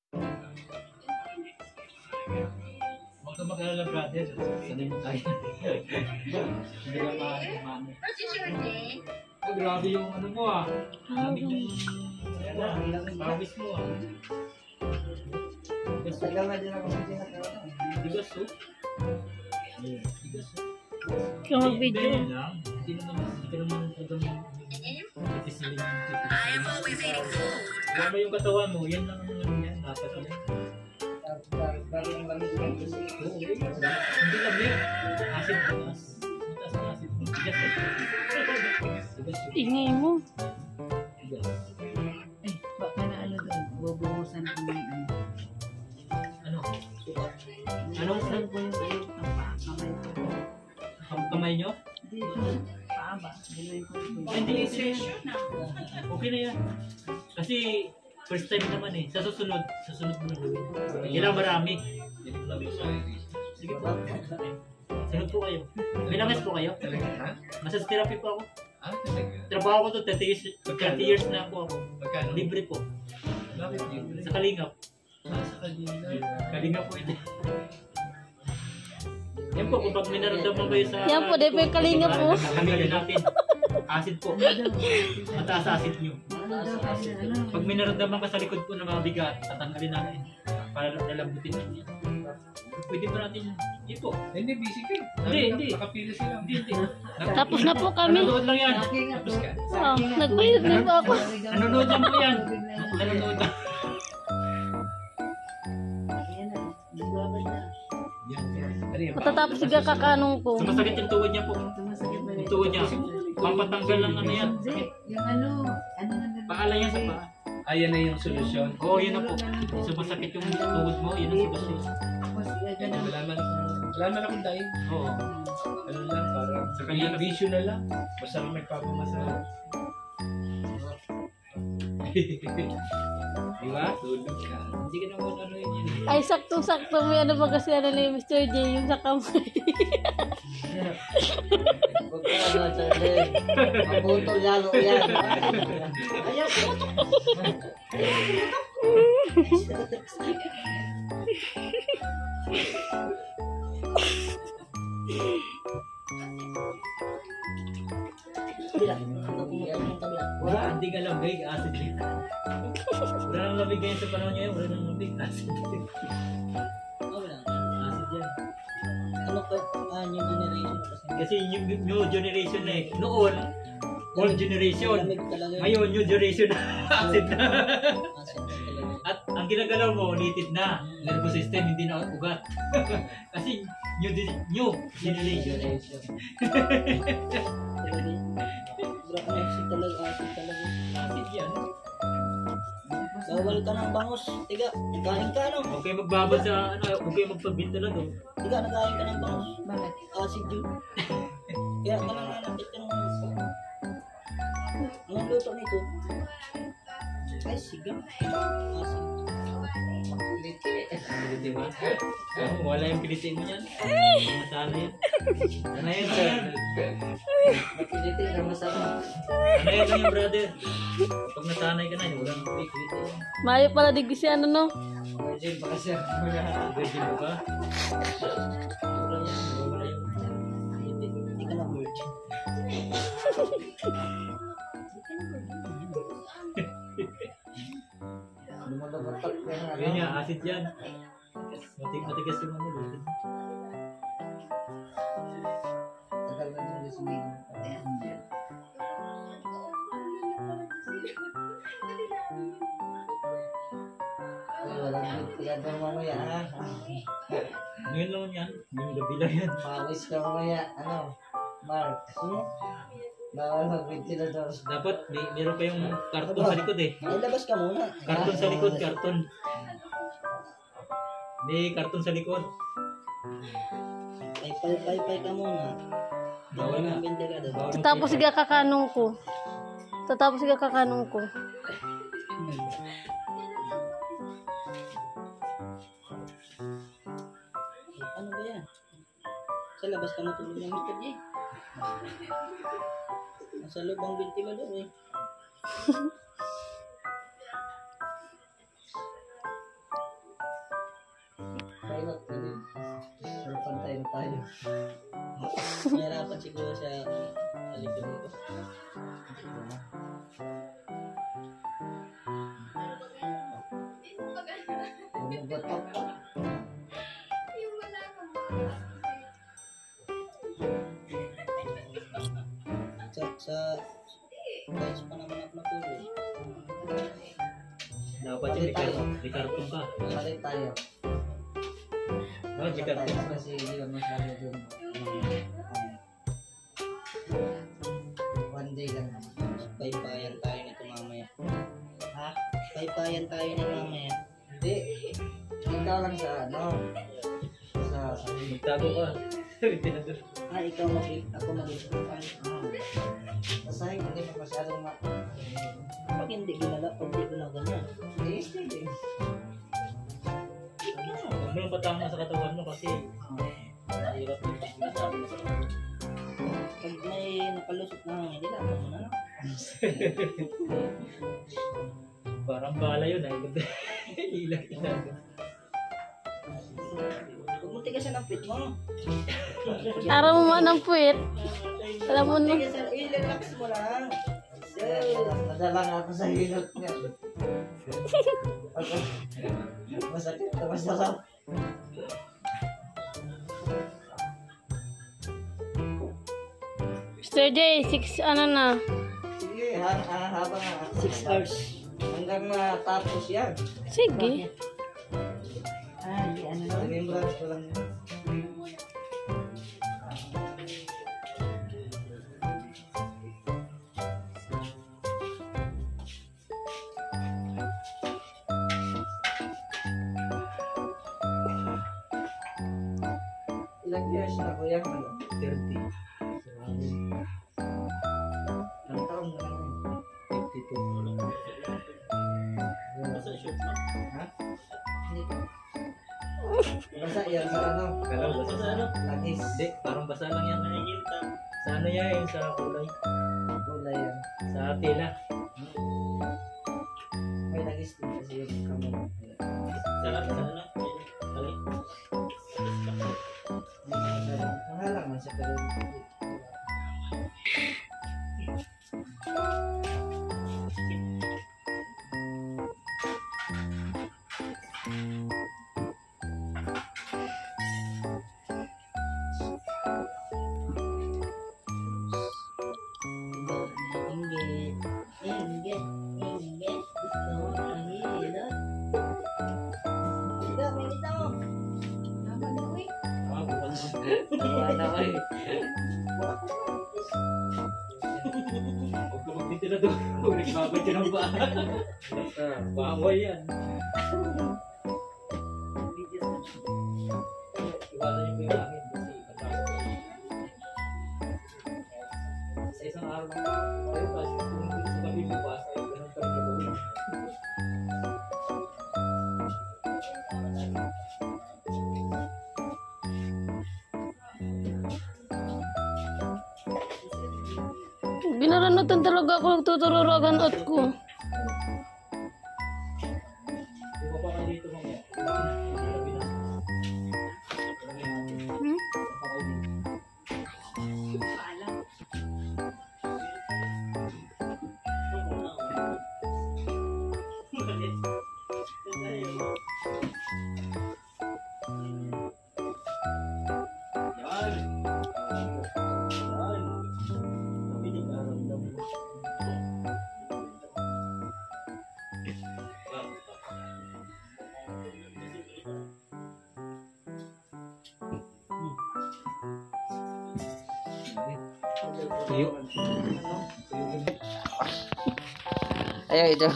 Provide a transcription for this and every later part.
Huwag ka mag-alala, brother. Sanay mo tayo. Hindi ka maano. Oh, grabe yung ano mo ah. Lamig yung... Pawis mo ah. Tagal na din ako magsinagawa. Tigas oh. Tigas oh. Kung mag-video. Hindi ka naman titisilin. Grabe yung katawan mo. Yan lang ang yan. Dapat yan. Bago yung lamig lang. Oo, hindi lamig. Asin patas. Patas ang asin. Tigas eh. Tigas oh. Ingay mo. Tigas. Eh, baka na ano doon. Bubuhusan ko ng ano. Ano? Anong saan ko yung ayaw ng kamay ko? Ang kamay nyo? Dito. Paaba. Gano'n ko ito. Hindi, okay na yan. Kasi first time naman eh. Sa susunod mo na gawin. Kailangan marami. Sige po. Sunod po kayo. Bilangas po kayo. Massage therapy po ako. Trabaho ko to 30 years na ako. Libre po. Sa Kalingap. Kalingap po ito. Yan po, kung pag may naramdaman kayo sa... Yan po, dahil kalinga po. Kamilya natin. Acid po. Mataas acid nyo. Pag may naramdaman ka sa likod po na mabigat, tatanggalin natin. Para nalambutin natin. Pwede pa natin yun. Hindi po. Hindi, busy kayo. Hindi. Nakapila sila. Hindi. Tapos na po kami. Nanonood lang yan. Tapos ka. Oh, nagbayad na po ako. Nanonood lang po yan. Nanonood lang. Matatapos siya kakanong ko. Sumasakit yung tuhod niya po. Sumasakit ba Yung tuhod niya. Pampatanggal lang ano yan. yung ano na Paala yan sa paa. Ayan na yung solusyon. Oo, yun na po. Sumasakit yung tuhod mo. Yun ang solusyon. tapos ganun. Wala man akong dahil. Oo. Ano lang, parang Sa kanya na- bisyo na lang. Basta nagpapamasahe. Di ba? Tulog ka. Hindi ka naman ano yun. Ay, saktong-sakto may ano ba kasi ano ni Mr. J yung sa kamay. Huwag ka ano, Charlie. Maputol lalo yan. Ayaw po. Wala, hindi ka lamig. Acid yun. Wala nang lamig ngayon sa panahon niya. Wala nang lamig. Acid yun. Acid yan. Ano pa, new generation Kasi new generation na eh. Noon, old generation. Ngayon, new generation na. Acid na. At ang ginagalaw mo, native na. Nervous system, hindi na ugat. Kasi new generation. Acid yan. Bawal ka ng bangus. Tiga, nagkain ka no? Okay magbabad sa ano, okay magpabinta na doon. Tiga, nagkain ka ng bangus. Bakit? Acid yun. Kaya ka nang nanapit ka ng anong luto nito? Ay, sige. Acid. Di ba? Wala yung pilitin mo yan. Masana yan. Ano yan, sir? Pilitin na masarap. Ano yan lang yung brother? Pag nasanay ka na, wala nang pilitin. Mayo pala di si ano no. Virgin pa kasi. Virgin mo ba? Wala yan. Wala yung pilitin. Hindi ka na virgin. Yun nga, acid yan. Matigas yung ano doon. Tagal na nyo sumigo. Ay, walang bigyan ng ano yan ha. Ngayon lang yan. Yung gabi lang yan. Pawis ka mamaya. Ano? Mark. Bawal mag-ventilador. Dapat meron pa yung karton sa likod eh. Ay, labas ka muna. Karton sa likod, karton. May karton sa likod. Ay, pay ka muna. Bawal na. Ang ventilador. Bawal na. Tatapos siya kakanong ko. Tatapos siya kakanong ko. Ano ba yan? Sa labas ka matulog ng Mr. J. Nasa loob ang ventilador eh. pilot. Pero pantay na tayo. Mahirapan siguro siya alikod nito. Nagbatok pa. Sa guys pa naman ako natulog. Dapat yung Ricardo ka. Balik tayo. Ah, Ricardo. Kasi hindi ka masyado dun. One day lang naman. Paypayan tayo nito mamaya. Ha? Paypayan tayo nito mamaya. Hindi. Ikaw lang sa ano. Sa Magtago ka. ikaw ako mag-ispan. Basta hindi mo masyadong Pag hindi ginala, pag hindi ginaganyan. Steady. Huwag mo yung patama sa katawan mo kasi mahirap yung sinasabi mo. Pag may nakalusot na hangin, dilapan mo na lang. Parang bala yun ay. Ilag. Huwag mo tigasan ang pit mo. Araw mo man ang puwit. Alam mo na. Tigasan, relax mo lang. Madala nga ako sa hilot niya. Masakit na masarap. Mr. J, 6 ano na. Sige, habang 6 hours. hanggang matapos yan. Sige. Remembrance ko lang yun. Ilang years na kuya? 30. Ilang taon na lang? 52. Ha? Basta yan sa ano? Alam basa sa ano? Langis. Hindi, parang basa lang yan. Sa ano yan, yung sa kulay. Kulay yan. Sa tela. May langis din kasi yung kamay. Sa ano? Mahal lang man siya pero Inggit. Gusto mo ang hilot. Ikaw, may kita mo. Ah, bukas. wala ko eh. Huwag ka magtitira doon. Huwag nagbabad ka ng baka. Bawal yan. Iwasan niyo po yung hangin kasi katakot ko. Sa isang araw lang tayo kasi kung dito sa gabi bukas ay ganun pa rin gagawin. Ginaranutan talaga ako nagtutururogan at ko. Di ba pa kayo dito mamaya? Gabi na. Hmm? Pa kayo dito. Tuyo. Ayaw ito.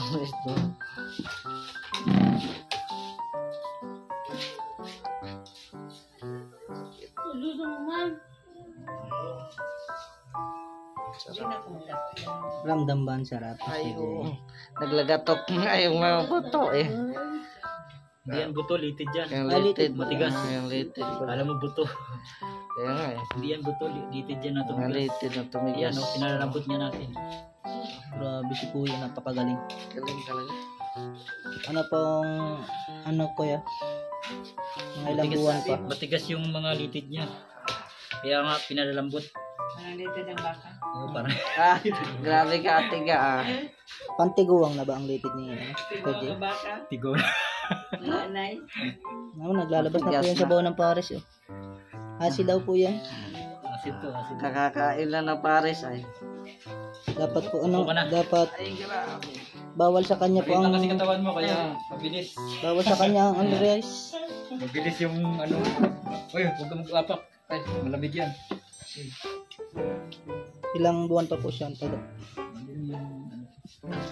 Ramdam ba ang sarap? Ayaw. Naglagatok nga yung mga buto eh. Hindi yan buto, litid yan. Yung litid. Matigas. Yung litid. Alam mo buto. Kaya nga eh. Hindi yan buto, litid yan na Yung tumigas. litid na Yan tumigas. o, pinalambot niya natin. Grabe si kuya, napakagaling. Galing talaga. Ano pong, ano kuya? Mga ilang buwan pa. Matigas yung mga litid niya. Kaya nga pinalalambot. Nalito ng baka. Parang Ah, grabe ka, atiga ah. Pantiguang na ba ang litid ni Kuya? Baka. tigo. Nanay. Ano, naglalabas na po yan sa bawo ng Paris. Eh. Asi daw po yan. Asid to, asid. Kakakain lang ng pares ay. Dapat po ano, Upo ka na. dapat Ay, grabe. bawal sa kanya po Maliit ang lang kasi katawan mo, kaya mabilis. bawal sa kanya ang rice. Mabilis yung ano. Uy, huwag ka mag-apak. Ay, malamig yan. Ilang buwan pa po siya ang taga.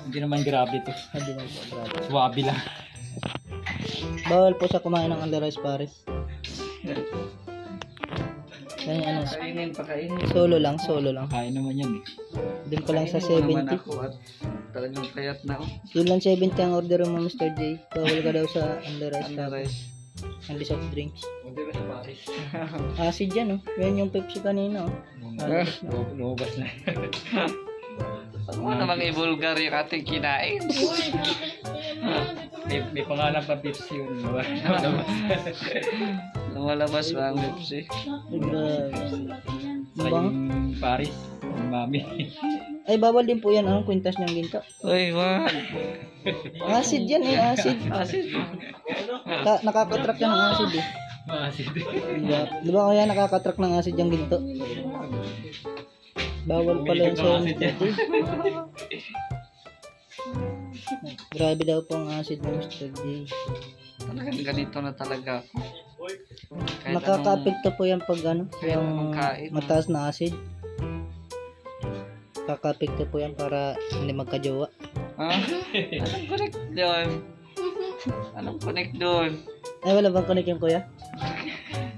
Hindi naman grabe to. Hindi na po, grabe. Swabe lang. Bawal po siya kumain ng rice Paris. Kaya ano, Kainin, pakainin. solo lang. Kain naman yan eh. Doon ko lang sa Kainin mo naman 70. ako at talagang payat na ako. Yun lang 70 ang order mo, Mr. J. Bawal ka daw sa rice Ano tapos rice? ang soft drinks. Hindi ba sa Paris? Acid yan, oh. Yan yung Pepsi kanina, oh. Lumabas na. Pag mo namang i-vulgar yung ating kinain. May pangalan pa Pepsi yun. Lumalabas ba ang Pepsi? Ay, grabe. Sa Bang? yung Paris, yung mami. Ay, bawal din po yan. Anong kwintas niyang ginto? Uy, wag. Acid yan, eh. Acid. Asin. Nakakatrack yan ng acid, eh. Maasid. Di ba kaya nakakatrack ng acid yung ginto? Bawal pala yun sa Acid yan. Grabe daw po ang acid ng Mr. J. Talagang ganito na talaga ako. Kahit Nakaka-apekto po yan pag ano, kahit anong yung kain. mataas na acid. Nakaka-apekto po yan para hindi magkajowa. Ha? Anong connect doon? Anong connect doon? Ay, wala bang connect yung kuya?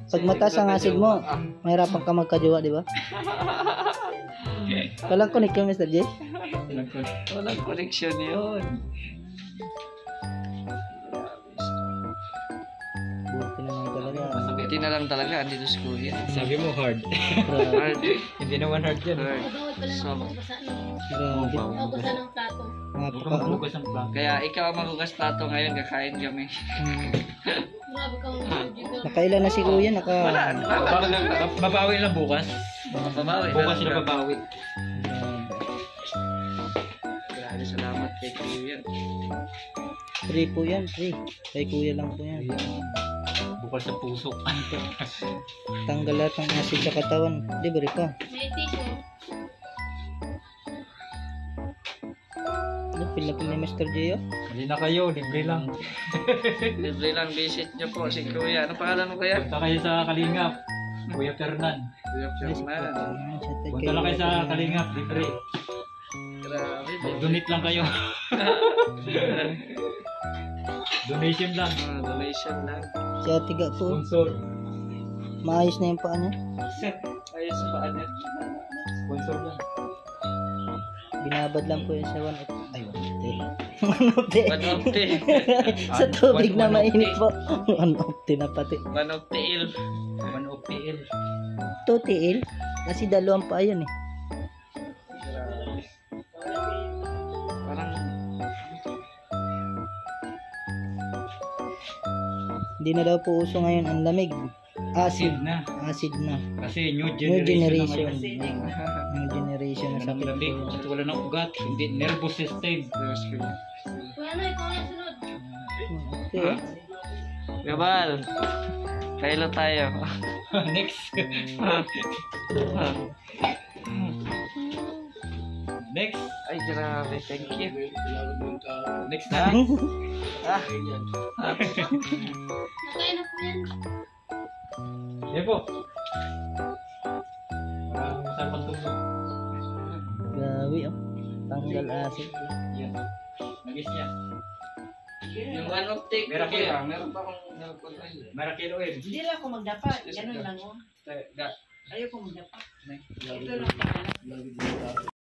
Pag mataas ang acid mo, mahirapan ka magkajowa, di ba? Walang connect yung Mr. J? Walang connection yun. Buti naman talaga. Buti na lang talaga, andito si Kuya. Sabi mo hard. Grabe. Hard. Hindi naman hard yan. Hard. So, Grabe. Naubusan ng plato. Huwag ka Napaka, ano? magbukas ng plato. kaya ikaw ang maghugas plato ngayon, kakain kami. Grabe kang Nakailan na si kuya, naka... Mabawi lang bukas. Mababawi. Bukas sila babawi. Grabe, salamat kay Kuya. Free po yan, free. Kay kuya lang po yan. Bukal sa puso. Tanggal lahat ng acid sa katawan. Libre pa. May tissue. Ano, pila ni Mr. J, oh? Hindi na kayo, libre lang. Libre lang visit niyo po si Kuya. Ano pangalan mo Kuya? Punta kayo sa Kalingap. Kuya Fernan. Kuya Fernan. Punta lang kayo sa Kalingap, libre. Grabe. Donate lang kayo. Donation lang. Donation lang. Si Ate Ga po, Sponsor. maayos na yung paa niya. Ayos sa paan niya. Sponsor lang. Binabad lang po yun sa 1 ay 1 Manokte. Sa tubig na One mainit po. 1 na pati. Manokteil. 1 of PL. 2 tiil. Kasi dalawang pa yun, eh. Parang Hindi na daw po uso ngayon ang lamig. Acid na. Acid na. Kasi new New generation. generation. New generation na Ng sakit po. lamig. At wala ng ugat. Hindi nervous system. Kuya na, ikaw na sunod. Okay. Gabal. Kailo tayo. Next. Next. Ay, grabe. Thank you. Next na. Nakain na po yan. Yan po. Maraming masarap tulog. Gawi, oh. Tanggal acid. Yan. Nagis niya. Yung manokte ko Meron Kuya. kayo. Meron pa akong nagpapay. Marakilo eh. Hindi lang ako magdapat. Ganun lang oh. Ayoko magdapat. Ito lang pala.